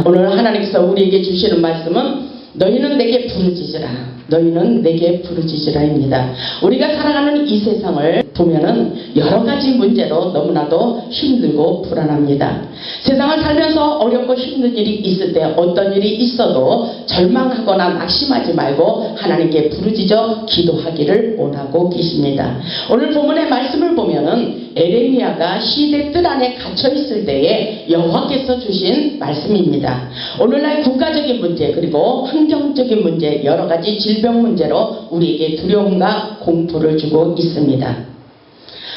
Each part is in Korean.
오늘 하나님께서 우리에게 주시는 말씀은 너희는 내게 부르짖으라, 너희는 내게 부르짖으라입니다. 우리가 살아가는 이 세상을 보면은 여러 가지 문제로 너무나도 힘들고 불안합니다. 세상을 살면서 어렵고 힘든 일이 있을 때, 어떤 일이 있어도 절망하거나 낙심하지 말고 하나님께 부르짖어 기도하기를 원하고 계십니다. 오늘 본문의 말씀을 보면은 에레미야가 시대 뜰 안에 갇혀 있을 때에 여호와께서 주신 말씀입니다. 오늘날 국가적인 문제, 그리고 환경적인 문제, 여러 가지 질병 문제로 우리에게 두려움과 공포를 주고 있습니다.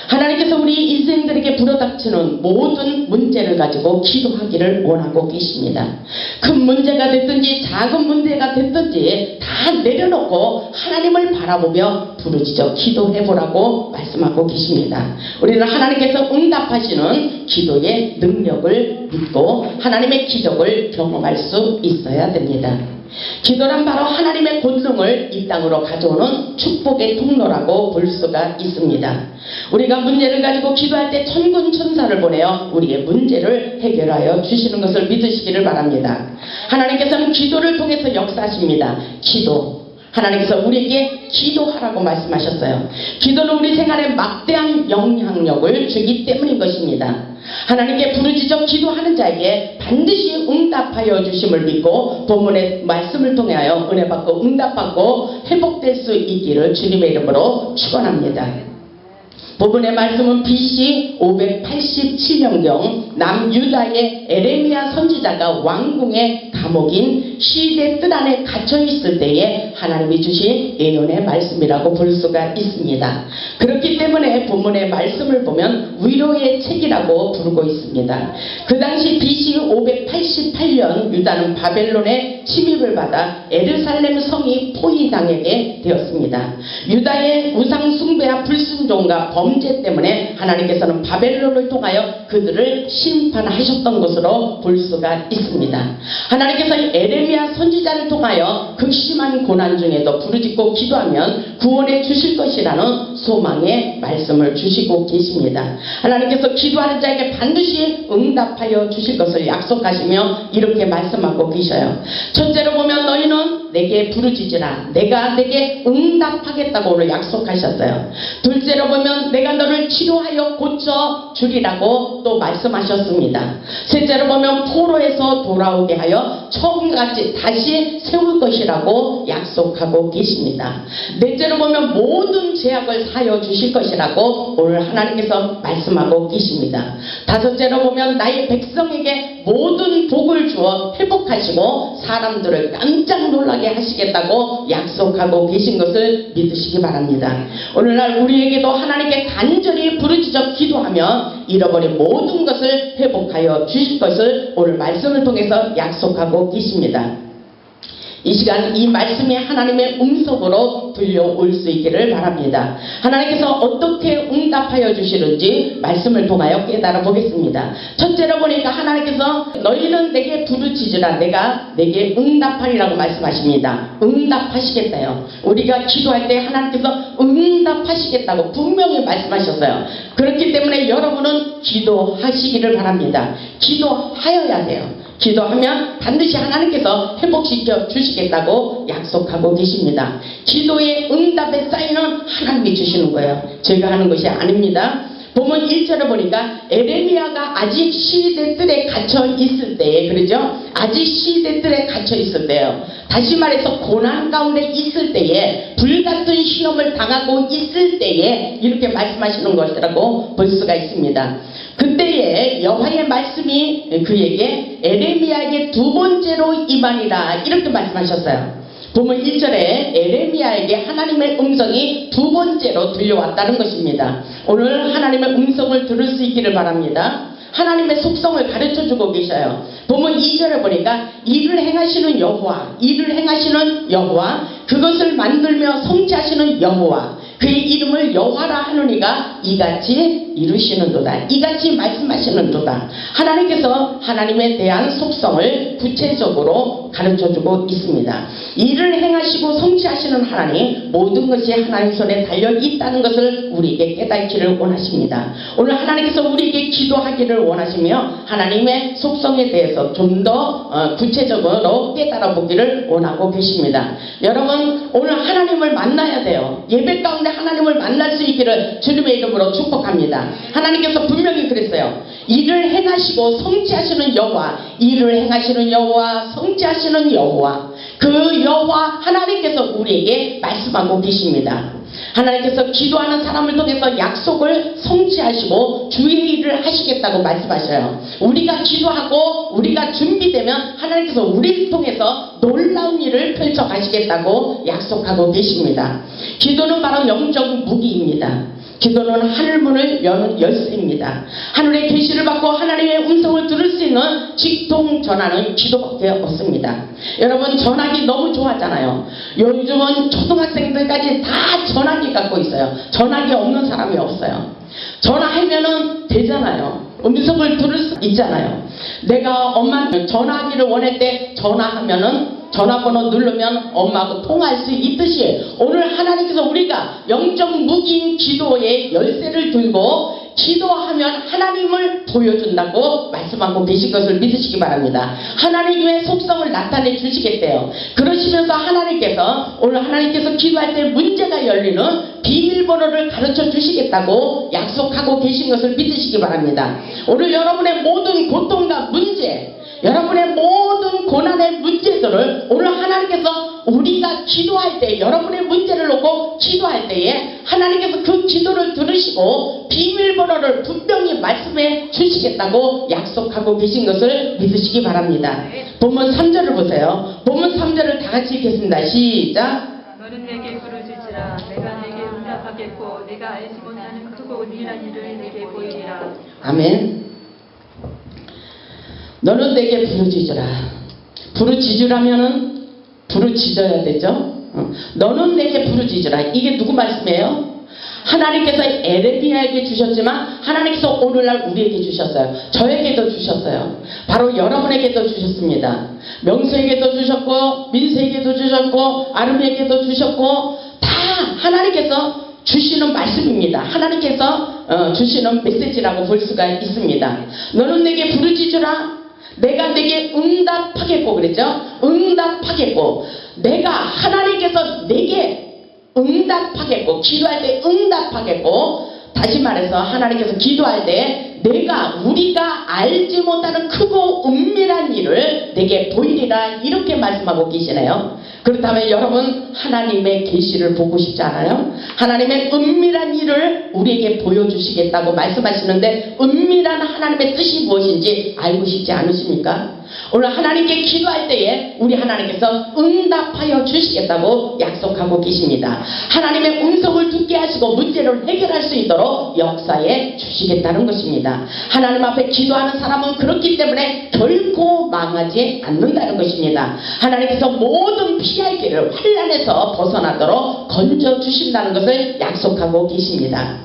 하나님께서 우리 인생들에게 불어닥치는 모든 문제를 가지고 기도하기를 원하고 계십니다. 큰 문제가 됐든지 작은 문제가 됐든지 다 내려놓고 하나님을 바라보며 부르짖어 기도해보라고 말씀하고 계십니다. 우리는 하나님께서 응답하시는 기도의 능력을 믿고 하나님의 기적을 경험할 수 있어야 됩니다. 기도란 바로 하나님의 권능을 이 땅으로 가져오는 축복의 통로라고 볼 수가 있습니다. 우리가 문제를 가지고 기도할 때 천군 천사를 보내어 우리의 문제를 해결하여 주시는 것을 믿으시기를 바랍니다. 하나님께서는 기도를 통해서 역사하십니다. 기도, 하나님께서 우리에게 기도하라고 말씀하셨어요. 기도는 우리 생활에 막대한 영향력을 주기 때문인 것입니다. 하나님께 부르짖어 기도하는 자에게 반드시 응답하여 주심을 믿고 본문의 말씀을 통하여 은혜 받고 응답받고 회복될 수 있기를 주님의 이름으로 축원합니다. 본문의 말씀은 BC 587년경 남유다의 에레미야 선지자가 왕궁의 감옥인 시대 뜰 안에 갇혀 있을 때에 하나님이 주신 예언의 말씀이라고 볼 수가 있습니다. 그렇기 때문에 본문의 말씀을 보면 위로의 책이라고 부르고 있습니다. 그 당시 BC 588년 유다는 바벨론의 침입을 받아 예루살렘 성이 포위당하게 되었습니다. 유다의 우상 숭배와 불순종과 범죄 때문에 하나님께서는 바벨론을 통하여 그들을 심판하셨던 것으로 볼 수가 있습니다. 하나님께서 에레미야 선지자를 통하여 극심한 고난 중에도 부르짖고 기도하면 구원해 주실 것이라는 소망의 말씀을 주시고 계십니다. 하나님께서 기도하는 자에게 반드시 응답하여 주실 것을 약속하시며 이렇게 말씀하고 계셔요. 첫째로 보면 너희는 내게 부르짖으라, 내가 내게 응답하겠다고 오늘 약속하셨어요. 둘째로 보면 내가 너를 치료하여 고쳐 주리라고 또 말씀하셨습니다. 셋째로 보면 포로에서 돌아오게 하여 처음같이 다시 세울 것이라고 약속하고 계십니다. 넷째로 보면 모든 죄악을 사하여 주실 것이라고 오늘 하나님께서 말씀하고 계십니다. 다섯째로 보면 나의 백성에게 모든 복을 주어 회복하시고 사람들을 깜짝 놀라게 하시겠다고 약속하고 계신 것을 믿으시기 바랍니다. 오늘날 우리에게도 하나님께 간절히 부르짖어 기도하며 잃어버린 모든 것을 회복하여 주실 것을 오늘 말씀을 통해서 약속하고 계십니다. 이 시간 이 말씀이 하나님의 음성으로 들려올 수 있기를 바랍니다. 하나님께서 어떻게 응답하여 주시는지 말씀을 통하여 깨달아 보겠습니다. 첫째로 보니까 하나님께서 너희는 내게 부르짖으라, 내가 내게 응답하리라고 말씀하십니다. 응답하시겠다요. 우리가 기도할 때 하나님께서 응답하시겠다고 분명히 말씀하셨어요. 그렇기 때문에 여러분은 기도하시기를 바랍니다. 기도하여야 돼요. 기도하면 반드시 하나님께서 회복시켜 주시겠다고 약속하고 계십니다. 기도의 응답의 사인은 하나님이 주시는 거예요. 제가 하는 것이 아닙니다. 본문 1절을 보니까 에레미야가 아직 시대 뜰에 갇혀 있을 때에, 그러죠? 아직 시대 뜰에 갇혀 있을 때요. 다시 말해서 고난 가운데 있을 때에, 불같은 시험을 당하고 있을 때에 이렇게 말씀하시는 것이라고 볼 수가 있습니다. 그때에 여호와의 말씀이 그에게 에레미야에게 두 번째로 임하니라 이렇게 말씀하셨어요. 본문 1절에 에레미야에게 하나님의 음성이 두 번째로 들려왔다는 것입니다. 오늘 하나님의 음성을 들을 수 있기를 바랍니다. 하나님의 속성을 가르쳐주고 계셔요. 본문 2절에 보니까 일을 행하시는 여호와, 일을 행하시는 여호와, 그것을 만들며 성취하시는 여호와, 그의 이름을 여호와라 하느니가 이같이 이루시는도다. 이같이 말씀하시는도다. 하나님께서 하나님에 대한 속성을 구체적으로 가르쳐주고 있습니다. 일을 행하시고 성취하시는 하나님, 모든 것이 하나님 손에 달려있다는 것을 우리에게 깨닫기를 원하십니다. 오늘 하나님께서 우리에게 기도하기를 원하시며 하나님의 속성에 대해서 좀 더 구체적으로 깨달아 보기를 원하고 계십니다. 여러분, 오늘 하나님을 만나야 돼요. 예배 가운데 하나님을 만날 수 있기를 주님의 이름으로 축복합니다. 하나님께서 분명히 그랬어요. 일을 행하시고 성취하시는 여호와, 일을 행하시는 여호와, 성취하시는 여호와, 그 여호와 하나님께서 우리에게 말씀하고 계십니다. 하나님께서 기도하는 사람을 통해서 약속을 성취하시고 주의 일을 하시겠다고 말씀하셔요. 우리가 기도하고 우리가 준비되면 하나님께서 우리를 통해서 놀라운 일을 펼쳐 가시겠다고 약속하고 계십니다. 기도는 바로 영적 무기입니다. 기도는 하늘문을 여는 열쇠입니다. 하늘의 계시를 받고 하나님의 음성을 들을 수 있는 직통 전화는 기도밖에 없습니다. 여러분, 전화기 너무 좋아하잖아요. 요즘은 초등학생들까지 다 전화기 갖고 있어요. 전화기 없는 사람이 없어요. 전화하면은 되잖아요. 음성을 들을 수 있잖아요. 내가 엄마한테 전화하기를 원할 때 전화하면은 전화번호 누르면 엄마하고 통화할 수 있듯이 오늘 하나님께서 우리가 영적 무기인 기도의 열쇠를 들고 기도하면 하나님을 보여준다고 말씀하고 계신 것을 믿으시기 바랍니다. 하나님의 속성을 나타내 주시겠대요. 그러시면서 하나님께서 오늘 하나님께서 기도할 때 문제가 열리는 비밀번호를 가르쳐 주시겠다고 약속하고 계신 것을 믿으시기 바랍니다. 오늘 여러분의 모든 고통과 문제, 여러분의 모든 고난의 문제들을 오늘 하나님께서 우리가 기도할 때, 여러분의 문제를 놓고 기도할 때에 하나님께서 그 기도를 들으시고 비밀번호를 분명히 말씀해 주시겠다고 약속하고 계신 것을 믿으시기 바랍니다. 본문 3절을 보세요. 본문 3절을 다 같이 읽겠습니다. 시작. 너는 내게 부르짖으라. 내가 내게 응답하겠고 내가 알지 못하는 크고 은밀한 일을 내게 보이리라. 아멘. 너는 내게 부르짖으라. 부르짖으라면은 부르짖어야 되죠. 너는 내게 부르짖으라. 이게 누구 말씀이에요? 하나님께서 에레미야에게 주셨지만 하나님께서 오늘날 우리에게 주셨어요. 저에게도 주셨어요. 바로 여러분에게도 주셨습니다. 명수에게도 주셨고 민수에게도 주셨고 아름에게도 주셨고 다 하나님께서 주시는 말씀입니다. 하나님께서 주시는 메시지라고 볼 수가 있습니다. 너는 내게 부르짖으라. 내가 내게 응답하겠고 그랬죠? 응답하겠고 내가 하나님께서 내게 응답하겠고 기도할 때 응답하겠고 다시 말해서 하나님께서 기도할 때 우리가 알지 못하는 크고 은밀한 일을 내게 보이리라 이렇게 말씀하고 계시네요. 그렇다면 여러분 하나님의 계시를 보고 싶지 않아요? 하나님의 은밀한 일을 우리에게 보여주시겠다고 말씀하시는데 은밀한 하나님의 뜻이 무엇인지 알고 싶지 않으십니까? 오늘 하나님께 기도할 때에 우리 하나님께서 응답하여 주시겠다고 약속하고 계십니다. 하나님의 음성을 듣게 하시고 문제를 해결할 수 있도록 역사해 주시겠다는 것입니다. 하나님 앞에 기도하는 사람은 그렇기 때문에 결코 망하지 않는다는 것입니다. 하나님께서 모든 피할 길을 환난에서 벗어나도록 건져 주신다는 것을 약속하고 계십니다.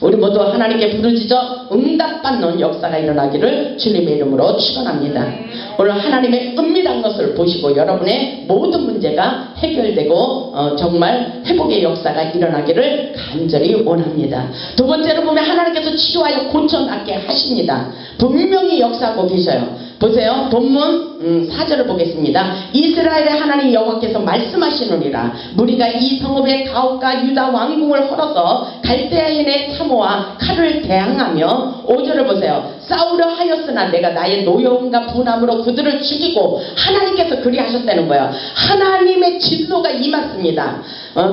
우리 모두 하나님께 부르짖어 응답받는 역사가 일어나기를 주님의 이름으로 축원합니다. 오늘 하나님의 은밀한 것을 보시고 여러분의 모든 문제가 해결되고 정말 회복의 역사가 일어나기를 간절히 원합니다. 두 번째로 보면 하나님께서 치료하여 고쳐낫게 하십니다. 분명히 역사하고 계셔요. 보세요. 본문 4절을 보겠습니다. 이스라엘의 하나님 여호와께서 말씀하시느니라. 무리가 이 성읍의 가옥과 유다 왕궁을 헐어서 갈대아인의 참호와 칼을 대항하며 5절을 보세요. 싸우려 하였으나 내가 나의 노여움과 분함으로 그들을 죽이고 하나님께서 그리하셨다는 거예요. 하나님의 진노가 임했습니다.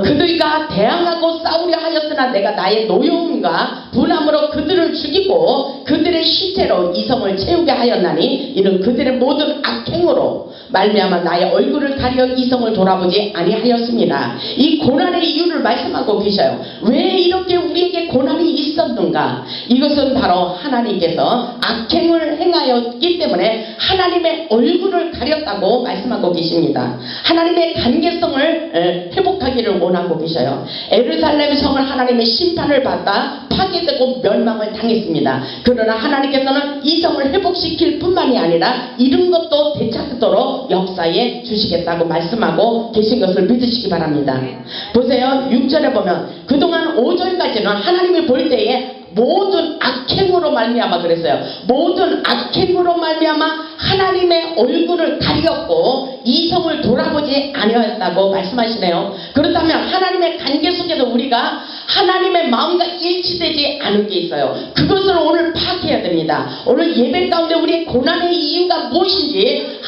그들과 대항하고 싸우려 하였으나 내가 나의 노여움과 분함으로 그들을 죽이고 그들의 시체로 이 성을 채우게 하였나니 이는 그들의 모든 악행으로 말미암아 나의 얼굴을 가려 이성을 돌아보지 아니하였습니다. 이 고난의 이유를 말씀하고 계셔요. 왜 이렇게 우리에게 고난이 있었는가? 이것은 바로 하나님께서 악행을 행하였기 때문에 하나님의 얼굴을 가렸다고 말씀하고 계십니다. 하나님의 관계성을 회복하기를 원하고 계셔요. 에루살렘 성을 하나님의 심판을 받아 파괴되고 멸망을 당했습니다. 그러나 하나님께서는 이 성을 회복시킬 뿐만이 아니라 이런 것도 되찾도록 역사에 주시겠다고 말씀하고 계신 것을 믿으시기 바랍니다. 보세요. 6절에 보면 그동안 5절까지는 하나님이 볼 때에 모든 악행으로 말미암아 그랬어요. 모든 악행으로 말미암아 하나님의 얼굴을 가렸고 이성을 돌아보지 아니하였다고 말씀하시네요. 그렇다면 하나님의 관계 속에서 우리가 하나님의 마음과 일치되지 않은 게 있어요. 그것을 오늘 파악해야 됩니다. 오늘 예배 가운데 우리의 고난의 이유가 무엇인지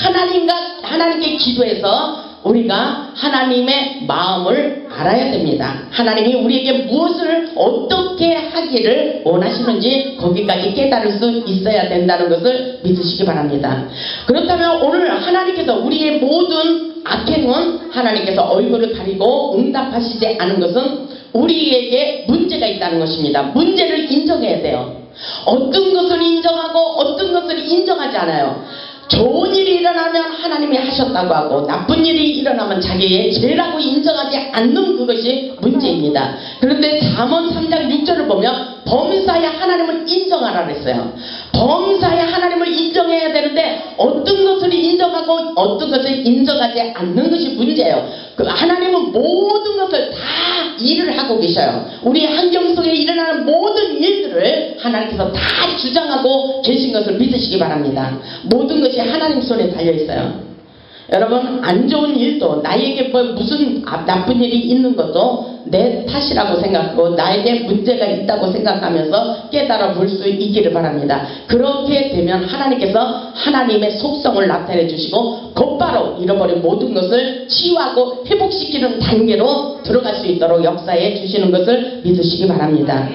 하나님께 기도해서 우리가 하나님의 마음을 알아야 됩니다. 하나님이 우리에게 무엇을 어떻게 하기를 원하시는지 거기까지 깨달을 수 있어야 된다는 것을 믿으시기 바랍니다. 그렇다면 오늘 하나님께서 우리의 모든 악행은 하나님께서 얼굴을 가리고 응답하시지 않은 것은 우리에게 문제가 있다는 것입니다. 문제를 인정해야 돼요. 어떤 것을 인정하고 어떤 것을 인정하지 않아요. 좋은 일이 일어나면 하나님이 하셨다고 하고 나쁜 일이 일어나면 자기의 죄라고 인정하지 않는 그것이 문제입니다. 그런데 잠언 3장 6절을 보면 범사에 하나님을 인정하라 그랬어요. 범사에 하나님을 인정해야 되는데 어떤 것을 인정하고 어떤 것을 인정하지 않는 것이 문제예요. 하나님은 모든 것을 다 일을 하고 계셔요. 우리 환경 속에 일어나는 모든 일들을 하나님께서 다 주장하고 계신 것을 믿으시기 바랍니다. 모든 것이 하나님 손에 달려있어요. 여러분, 안 좋은 일도 나에게 무슨 나쁜 일이 있는 것도 내 탓이라고 생각하고 나에게 문제가 있다고 생각하면서 깨달아 볼 수 있기를 바랍니다. 그렇게 되면 하나님께서 하나님의 속성을 나타내 주시고 곧바로 잃어버린 모든 것을 치유하고 회복시키는 단계로 들어갈 수 있도록 역사해 주시는 것을 믿으시기 바랍니다.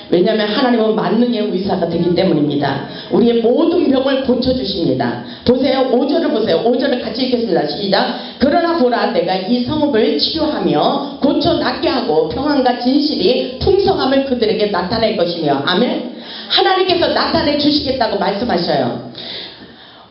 왜냐하면 하나님은 만능의 의사가 되기 때문입니다. 우리의 모든 병을 고쳐주십니다. 보세요. 5절을 보세요. 5절을 같이 읽겠습니다. 시작. 그러나 보라 내가 이 성읍을 치료하며 고쳐 낫게 하고 평안과 진실이 풍성함을 그들에게 나타낼 것이며 아멘. 하나님께서 나타내 주시겠다고 말씀하셔요.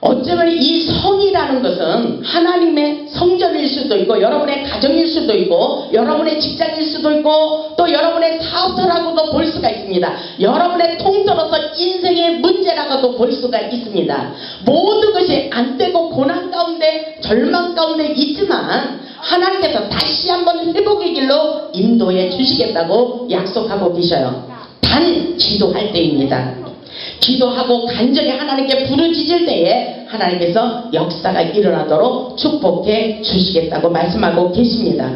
어쩌면 이 성이라는 것은 하나님의 성전일 수도 있고 여러분의 가정일 수도 있고 여러분의 직장일 수도 있고 또 여러분의 사업터라고도 볼 수가 있습니다. 여러분의 통틀어서 인생의 문제라고도 볼 수가 있습니다. 모든 것이 안 되고 고난 가운데 절망 가운데 있지만 하나님께서 다시 한번 회복의 길로 인도해 주시겠다고 약속하고 계셔요. 단 기도할 때입니다. 기도하고 간절히 하나님께 부르짖을 때에 하나님께서 역사가 일어나도록 축복해 주시겠다고 말씀하고 계십니다.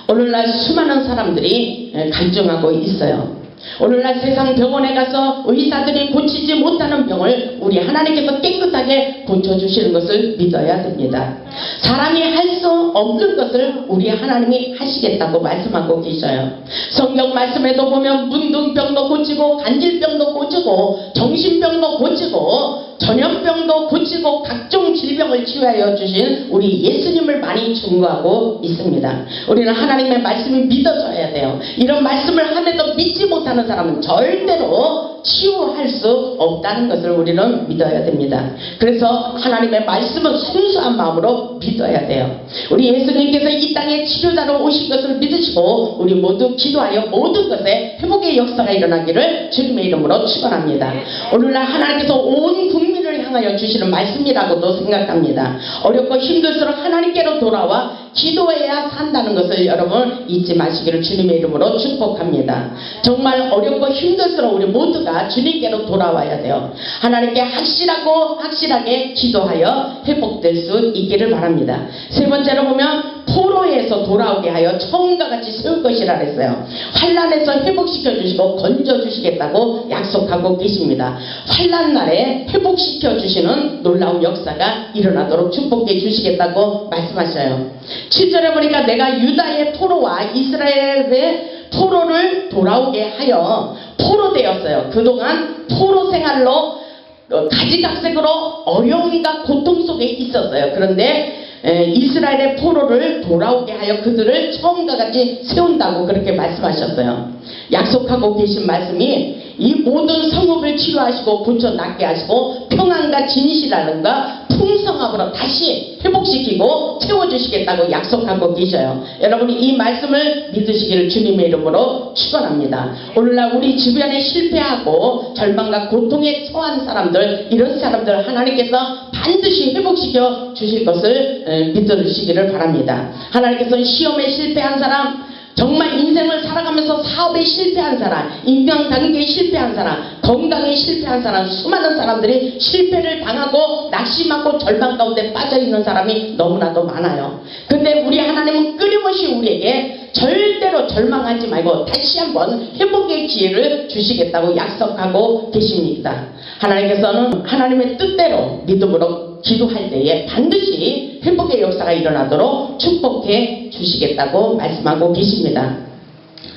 오늘날 수많은 사람들이 갈증하고 있어요. 오늘날 세상 병원에 가서 의사들이 고치지 못하는 병을 우리 하나님께서 깨끗하게 고쳐주시는 것을 믿어야 됩니다. 사람이 할 수 없는 것을 우리 하나님이 하시겠다고 말씀하고 계셔요. 성경 말씀에도 보면 문둥병도 고치고 간질병도 고치고 정신병도 고치고 전염병도 고치고 각종 질병을 치유하여 주신 우리 예수님을 많이 증거하고 있습니다. 우리는 하나님의 말씀이 믿어져야 돼요. 이런 말씀을 하면서 믿지 못하는 사람은 절대로 치유할 수 없다는 것을 우리는 믿어야 됩니다. 그래서 하나님의 말씀은 순수한 마음으로 믿어야 돼요. 우리 예수님께서 이 땅에 치료자로 오신 것을 믿으시고 우리 모두 기도하여 모든 것에 회복의 역사가 일어나기를 주님의 이름으로 축원합니다. 오늘날 하나님께서 온 국민을 향하여 주시는 말씀이라고도 생각합니다. 어렵고 힘들수록 하나님께로 돌아와 기도해야 산다는 것을 여러분 잊지 마시기를 주님의 이름으로 축복합니다. 정말 어렵고 힘들수록 우리 모두가 주님께로 돌아와야 돼요. 하나님께 확실하게 기도하여 회복될 수 있기를 바랍니다. 세 번째로 보면 포로에서 돌아오게 하여 처음과 같이 세울 것이라 그랬어요. 환난에서 회복시켜 주시고 건져 주시겠다고 약속하고 계십니다. 환난 날에 회복시켜 주시는 놀라운 역사가 일어나도록 축복해 주시겠다고 말씀하셔요. 7절에 보니까 내가 유다의 포로와 이스라엘의 포로를 돌아오게 하여 포로 되었어요. 그동안 포로 생활로 가지각색으로 어려움과 고통 속에 있었어요. 그런데 이스라엘의 포로를 돌아오게 하여 그들을 처음과 같이 세운다고 그렇게 말씀하셨어요. 약속하고 계신 말씀이 이 모든 성읍을 치료하시고 고쳐 낫게 하시고 평안과 진실이라는가 풍성함으로 다시 회복시키고 채워주시겠다고 약속하고 계셔요. 여러분이 이 말씀을 믿으시기를 주님의 이름으로 축원합니다. 오늘날 우리 주변에 실패하고 절망과 고통에 처한 사람들, 이런 사람들 하나님께서 반드시 회복시켜 주실 것을 믿으시기를 바랍니다. 하나님께서는 시험에 실패한 사람, 정말 인생을 살아가면서 사업에 실패한 사람, 인간관계에 실패한 사람, 건강에 실패한 사람, 수많은 사람들이 실패를 당하고 낙심하고 절망 가운데 빠져있는 사람이 너무나도 많아요. 근데 우리 하나님은 끊임없이 우리에게 절대로 절망하지 말고 다시 한번 회복의 기회를 주시겠다고 약속하고 계십니다. 하나님께서는 하나님의 뜻대로 믿음으로 기도할 때에 반드시 회복의 역사가 일어나도록 축복해 주시겠다고 말씀하고 계십니다.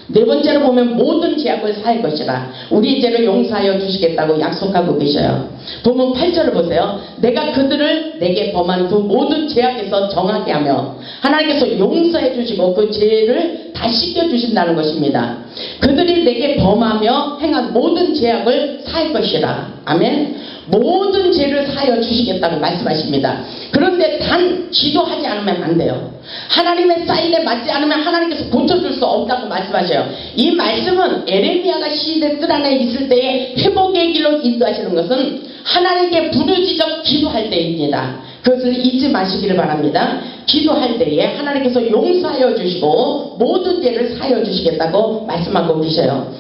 네 번째로 보면 모든 죄악을 사할 것이라 우리의 죄를 용서하여 주시겠다고 약속하고 계셔요. 보면 8절을 보세요. 내가 그들을 내게 범한 그 모든 죄악에서 정하게 하며 하나님께서 용서해 주시고 그 죄를 다 씻겨 주신다는 것입니다. 그들이 내게 범하며 행한 모든 죄악을 사할 것이라. 아멘. 모든 죄를 사하여 주시겠다고 말씀하십니다. 그런데 단 기도하지 않으면 안 돼요. 하나님의 사인에 맞지 않으면 하나님께서 고쳐줄 수 없다고 말씀하셔요. 이 말씀은 에레미야가 시대 뜰 안에 있을 때에 회복의 길로 인도하시는 것은 하나님께 부르짖어 기도할 때입니다. 그것을 잊지 마시기를 바랍니다. 기도할 때에 하나님께서 용서하여 주시고 모든 죄를 사하여 주시겠다고 말씀하고 계셔요.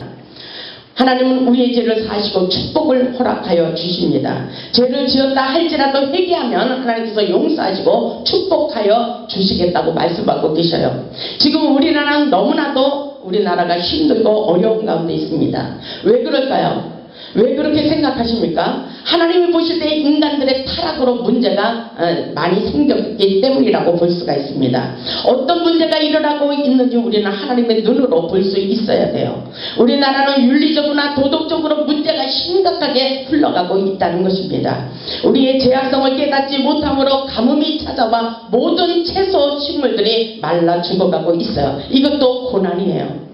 하나님은 우리의 죄를 사하시고 축복을 허락하여 주십니다. 죄를 지었다 할지라도 회개하면 하나님께서 용서하시고 축복하여 주시겠다고 말씀하고 계셔요. 지금 우리나라는 너무나도 우리나라가 힘들고 어려운 가운데 있습니다. 왜 그럴까요? 왜 그렇게 생각하십니까? 하나님이 보실 때 인간들의 타락으로 문제가 많이 생겼기 때문이라고 볼 수가 있습니다. 어떤 문제가 일어나고 있는지 우리는 하나님의 눈으로 볼 수 있어야 돼요. 우리나라는 윤리적으로나 도덕적으로 문제가 심각하게 흘러가고 있다는 것입니다. 우리의 죄악성을 깨닫지 못함으로 가뭄이 찾아와 모든 채소 식물들이 말라 죽어가고 있어요. 이것도 고난이에요.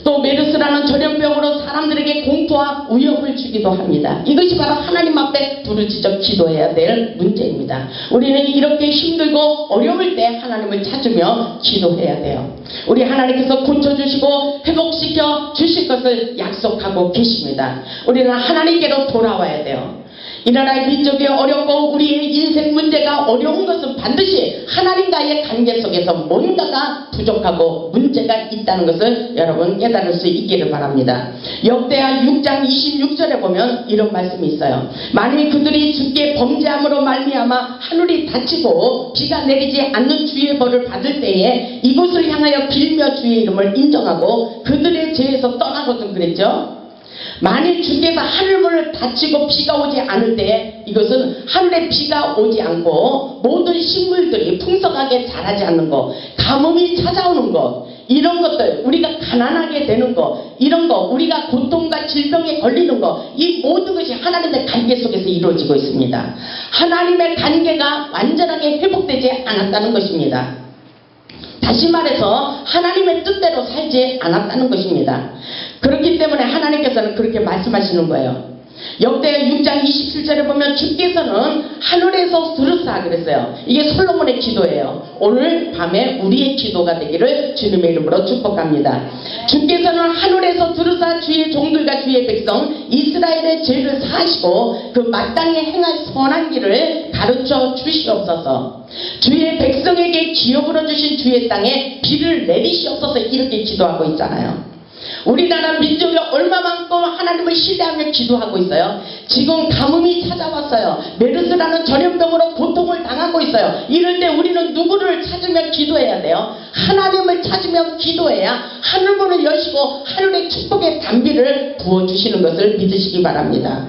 또 메르스라는 전염병으로 사람들에게 공포와 위협을 주기도 합니다. 이것이 바로 하나님 앞에 부르짖어 기도해야 될 문제입니다. 우리는 이렇게 힘들고 어려울 때 하나님을 찾으며 기도해야 돼요. 우리 하나님께서 고쳐주시고 회복시켜 주실 것을 약속하고 계십니다. 우리는 하나님께로 돌아와야 돼요. 이 나라의 민족이 어렵고 우리의 인생 문제가 어려운 것은 반드시 하나님과의 관계 속에서 뭔가가 부족하고 문제가 있다는 것을 여러분 깨달을 수 있기를 바랍니다. 역대하 6장 26절에 보면 이런 말씀이 있어요. 만일 그들이 주께 범죄함으로 말미암아 하늘이 닫히고 비가 내리지 않는 주의 벌을 받을 때에 이곳을 향하여 빌며 주의 이름을 인정하고 그들의 죄에서 떠나거든 그랬죠. 만일 주께서 하늘문을 닫히고 비가 오지 않을 때 이것은 하늘에 비가 오지 않고 모든 식물들이 풍성하게 자라지 않는 것, 가뭄이 찾아오는 것, 이런 것들, 우리가 가난하게 되는 것, 이런 거, 우리가 고통과 질병에 걸리는 것, 이 모든 것이 하나님의 관계 속에서 이루어지고 있습니다. 하나님의 관계가 완전하게 회복되지 않았다는 것입니다. 다시 말해서 하나님의 뜻대로 살지 않았다는 것입니다. 그렇기 때문에 하나님께서는 그렇게 말씀하시는 거예요. 역대 6장 27절에 보면 주께서는 하늘에서 들으사 그랬어요. 이게 솔로몬의 기도예요. 오늘 밤에 우리의 기도가 되기를 주님의 이름으로 축복합니다. 주께서는 하늘에서 들으사 주의 종들과 주의 백성 이스라엘의 죄를 사하시고 그 마땅히 행할 선한 길을 가르쳐 주시옵소서. 주의 백성에게 기업으로 주신 주의 땅에 비를 내리시옵소서. 이렇게 기도하고 있잖아요. 우리나라 민족이 얼마만큼 하나님을 신뢰하며 기도하고 있어요. 지금 가뭄이 찾아왔어요. 메르스라는 전염병으로 고통을 당하고 있어요. 이럴 때 우리는 누구를 찾으며 기도해야 돼요? 하나님을 찾으며 기도해야 하늘문을 여시고 하늘의 축복의 단비를 부어주시는 것을 믿으시기 바랍니다.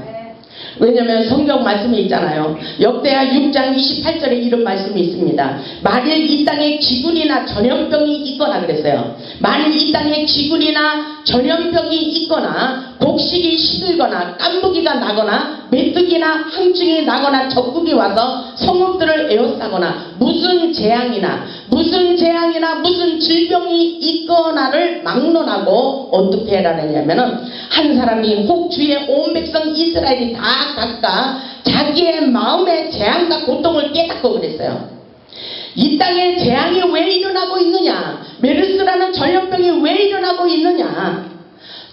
왜냐하면 성경 말씀이 있잖아요. 역대하 6장 28절에 이런 말씀이 있습니다. 만일 이 땅에 기근이나 전염병이 있거나 그랬어요. 만일 이 땅에 기근이나 전염병이 있거나 곡식이 시들거나 깐부기가 나거나 메뚜기나 항충이 나거나 적국이 와서 성읍들을 에워싸거나 무슨 재앙이나 무슨 질병이 있거나를 막론하고 어떻게 해라냐면은 한 사람이 혹 주의 온 백성 이스라엘이 다 각각 자기의 마음의 재앙과 고통을 깨닫고 그랬어요. 이 땅에 재앙이 왜 일어나고 있느냐, 메르스라는 전염병이 왜 일어나고 있느냐,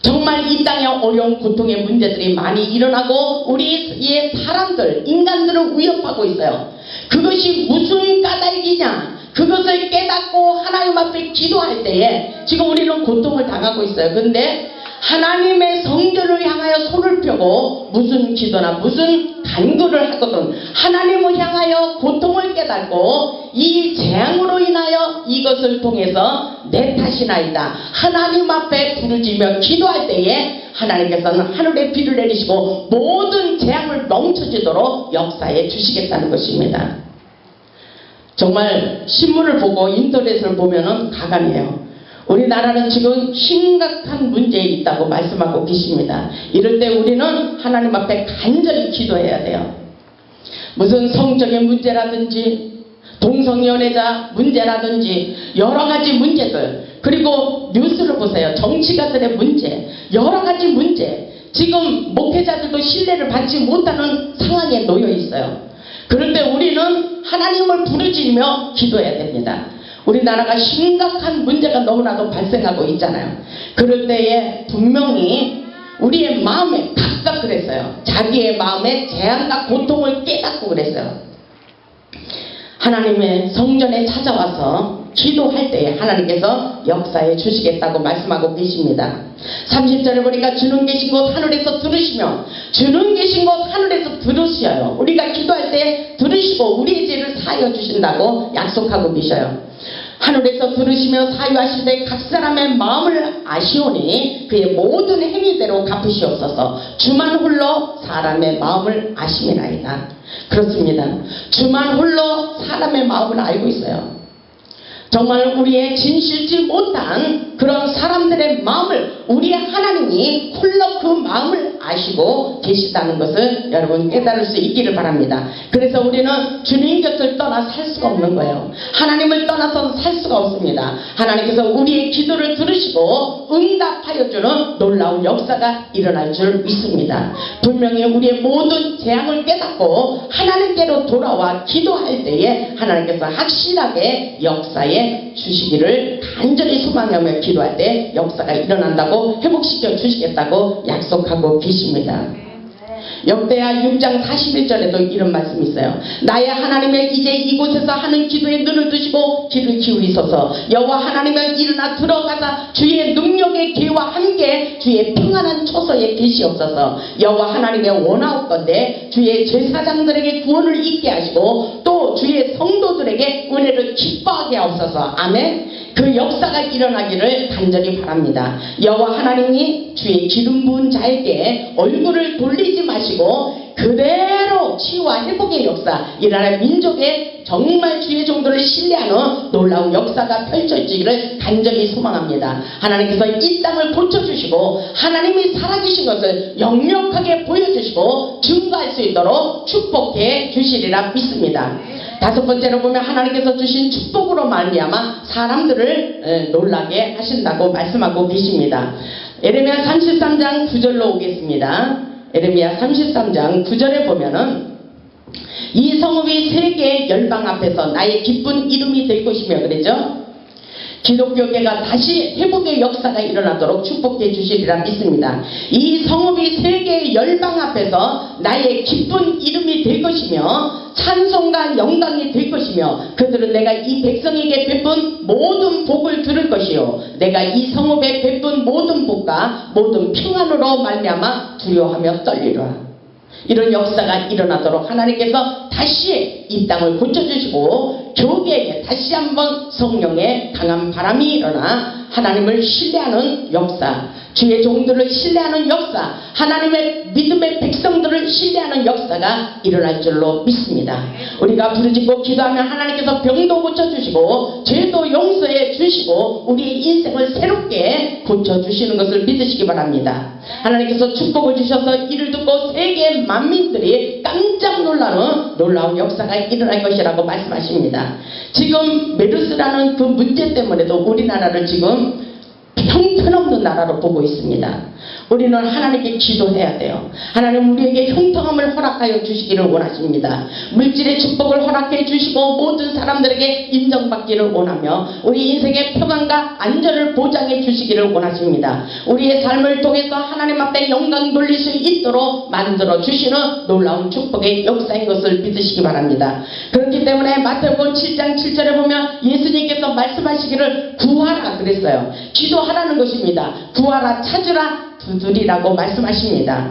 정말 이 땅에 어려운 고통의 문제들이 많이 일어나고 우리의 사람들, 인간들을 위협하고 있어요. 그것이 무슨 까닭이냐, 그것을 깨닫고 하나님 앞에 기도할 때에 지금 우리는 고통을 당하고 있어요. 근데 하나님의 성전을 향하여 손을 펴고 무슨 기도나 무슨 간구를 하거든 하나님을 향하여 고통을 깨닫고 이 재앙으로 인하여 이것을 통해서 내 탓이나이다 하나님 앞에 부르짖며 기도할 때에 하나님께서는 하늘에 비를 내리시고 모든 재앙을 멈춰지도록 역사해 주시겠다는 것입니다. 정말 신문을 보고 인터넷을 보면은 가관이에요. 우리나라는 지금 심각한 문제에 있다고 말씀하고 계십니다. 이럴 때 우리는 하나님 앞에 간절히 기도해야 돼요. 무슨 성적인 문제라든지 동성연애자 문제라든지 여러 가지 문제들, 그리고 뉴스를 보세요. 정치가들의 문제, 여러 가지 문제, 지금 목회자들도 신뢰를 받지 못하는 상황에 놓여 있어요. 그럴 때 우리는 하나님을 부르짖으며 기도해야 됩니다. 우리나라가 심각한 문제가 너무나도 발생하고 있잖아요. 그럴 때에 분명히 우리의 마음에 각각 그랬어요. 자기의 마음에 재앙과 고통을 깨닫고 그랬어요. 하나님의 성전에 찾아와서 기도할 때에 하나님께서 역사해 주시겠다고 말씀하고 계십니다. 30절에 보니까 주는 계신 곳 하늘에서 들으시며, 주는 계신 곳 하늘에서 들으셔요. 우리가 기도할 때 들으시고 우리의 죄를 사하여 주신다고 약속하고 계셔요. 하늘에서 들으시며 사유하실 때 각 사람의 마음을 아시오니 그의 모든 행위대로 갚으시옵소서. 주만 홀로 사람의 마음을 아심이나이다. 그렇습니다. 주만 홀로 사람의 마음을 알고 있어요. 정말 우리의 진실지 못한 그런 사람들의 마음을 우리의 하나님이 홀로 그 마음을 아시고 계시다는 것을 여러분 깨달을 수 있기를 바랍니다. 그래서 우리는 주님 곁을 떠나 살 수가 없는 거예요. 하나님을 떠나서 살 수가 없습니다. 하나님께서 우리의 기도를 들으시고 응답하여 주는 놀라운 역사가 일어날 줄 믿습니다. 분명히 우리의 모든 재앙을 깨닫고 하나님께로 돌아와 기도할 때에 하나님께서 확실하게 역사에 주시기를 간절히 소망하며 기도할 때 역사가 일어난다고 회복시켜 주시겠다고 약속하고 계십니다. 역대하 6장 41절에도 이런 말씀이 있어요. 나의 하나님의 이제 이곳에서 하는 기도에 눈을 뜨시고 귀를 기울이소서. 여호와 하나님은 일어나 들어가사 주의 능력의 계와 함께 주의 평안한 초소에 계시옵소서. 여호와 하나님의 원하옵건대 주의 제사장들에게 구원을 있게 하시고 또 주의 성도들에게 은혜를 기뻐하게 하옵소서. 아멘. 그 역사가 일어나기를 간절히 바랍니다. 여호와 하나님이 주의 기름 부은 자에게 얼굴을 돌리지 마시고 그대로 치유와 회복의 역사, 이 나라 민족의 정말 주의 정도를 신뢰하는 놀라운 역사가 펼쳐지기를 간절히 소망합니다. 하나님께서 이 땅을 고쳐주시고 하나님이 살아계신 것을 역력하게 보여주시고 증거할 수 있도록 축복해 주시리라 믿습니다. 다섯 번째로 보면 하나님께서 주신 축복으로 말미암아 사람들을 놀라게 하신다고 말씀하고 계십니다. 에레미야 33장 9절로 오겠습니다. 에레미야 33장 9절에 보면은 이 성읍이 세계의 열방 앞에서 나의 기쁜 이름이 될 것이며 그랬죠. 기독교계가 다시 회복의 역사가 일어나도록 축복해 주시리라 믿습니다. 이 성읍이 세계의 열방 앞에서 나의 기쁜 이름이 될 것이며 찬송과 영광이 될 것이며 그들은 내가 이 백성에게 베푼 모든 복을 들을 것이요 내가 이 성읍에 베푼 모든 복과 모든 평안으로 말미암아 두려워하며 떨리라. 이런 역사가 일어나도록 하나님께서 다시 이 땅을 고쳐주시고 교계에 다시 한번 성령의 강한 바람이 일어나 하나님을 신뢰하는 역사, 주의 종들을 신뢰하는 역사, 하나님의 믿음의 백성들을 신뢰하는 역사가 일어날 줄로 믿습니다. 우리가 부르짖고 기도하면 하나님께서 병도 고쳐주시고 죄도 용서해 주시고 우리의 인생을 새롭게 고쳐주시는 것을 믿으시기 바랍니다. 하나님께서 축복을 주셔서 이를 듣고 세계 만민들이 깜짝 놀라는 놀라운 역사가 일어날 것이라고 말씀하십니다. 지금 메르스라는 그 문제 때문에도 우리나라를 지금 형편없는 나라로 보고 있습니다. 우리는 하나님께 기도해야 돼요. 하나님 우리에게 형통함을 허락하여 주시기를 원하십니다. 물질의 축복을 허락해 주시고 모든 사람들에게 인정받기를 원하며 우리 인생의 평안과 안전을 보장해 주시기를 원하십니다. 우리의 삶을 통해서 하나님 앞에 영광 돌릴 수 있도록 만들어 주시는 놀라운 축복의 역사인 것을 믿으시기 바랍니다. 그렇기 때문에 마태복음 7장 7절에 보면 예수님께서 말씀하시기를 구하라 그랬어요. 기도하라는 것입니다. 구하라, 찾으라, 두드리라고 말씀하십니다.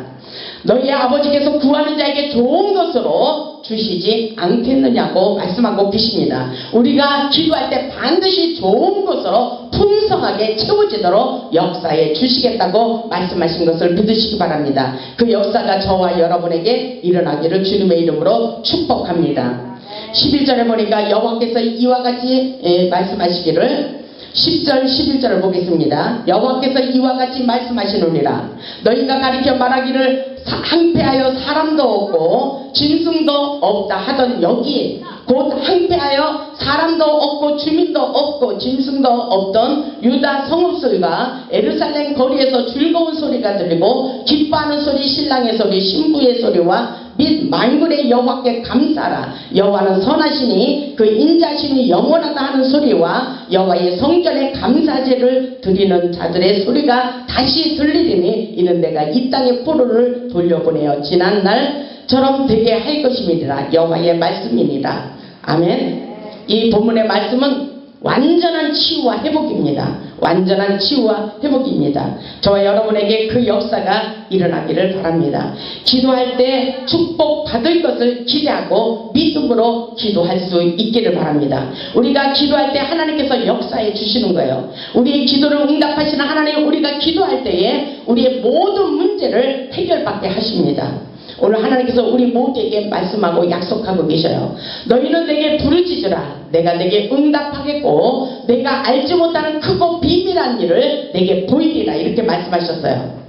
너희의 아버지께서 구하는 자에게 좋은 것으로 주시지 않겠느냐고 말씀하고 계십니다. 우리가 기도할 때 반드시 좋은 것으로 풍성하게 채워지도록 역사해 주시겠다고 말씀하신 것을 믿으시기 바랍니다. 그 역사가 저와 여러분에게 일어나기를 주님의 이름으로 축복합니다. 11절에 보니까 여호와께서 이와 같이 말씀하시기를 10절 11절을 보겠습니다. 여호와께서 이와 같이 말씀하시느니라. 너희가 가리켜 말하기를 항폐하여 사람도 없고 짐승도 없다 하던 여기 곧 항폐하여 사람도 없고 주민도 없고 짐승도 없던 유다 성읍들과 예루살렘 거리에서 즐거운 소리가 들리고 기뻐하는 소리, 신랑의 소리, 신부의 소리와 및 만군의 여호와께 감사하라. 여호와는 선하시니 그 인자심이 영원하다 하는 소리와 여호와의 성전에 감사제를 드리는 자들의 소리가 다시 들리리니 이는 내가 이 땅의 포로를 돌려보내어 지난 날처럼 되게 할 것임이니라. 여호와의 말씀이니라. 아멘. 이 본문의 말씀은 완전한 치유와 회복입니다. 완전한 치유와 회복입니다. 저와 여러분에게 그 역사가 일어나기를 바랍니다. 기도할 때 축복 받을 것을 기대하고 믿음으로 기도할 수 있기를 바랍니다. 우리가 기도할 때 하나님께서 역사해 주시는 거예요. 우리의 기도를 응답하시는 하나님, 우리가 기도할 때에 우리의 모든 문제를 해결받게 하십니다. 오늘 하나님께서 우리 모두에게 말씀하고 약속하고 계셔요. 너희는 내게 부르짖으라. 내가 내게 응답하겠고 내가 알지 못하는 크고 비밀한 일을 내게 보이리라. 이렇게 말씀하셨어요.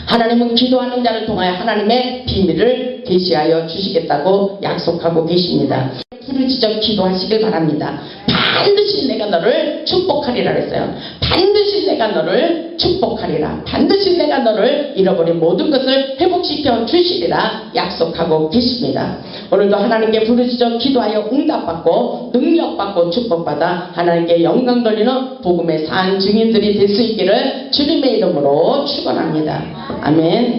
하나님은 기도하는 자를 통하여 하나님의 비밀을 계시하여 주시겠다고 약속하고 계십니다. 부르짖어 기도하시길 바랍니다. 반드시 내가 너를 축복하리라 그랬어요. 반드시 내가 너를 축복하리라. 반드시 내가 너를 잃어버린 모든 것을 회복시켜 주시리라 약속하고 계십니다. 오늘도 하나님께 부르짖어 기도하여 응답받고 능력받고 축복받아 하나님께 영광 돌리는 복음의 산 증인들이 될 수 있기를 주님의 이름으로 축원합니다. 아멘.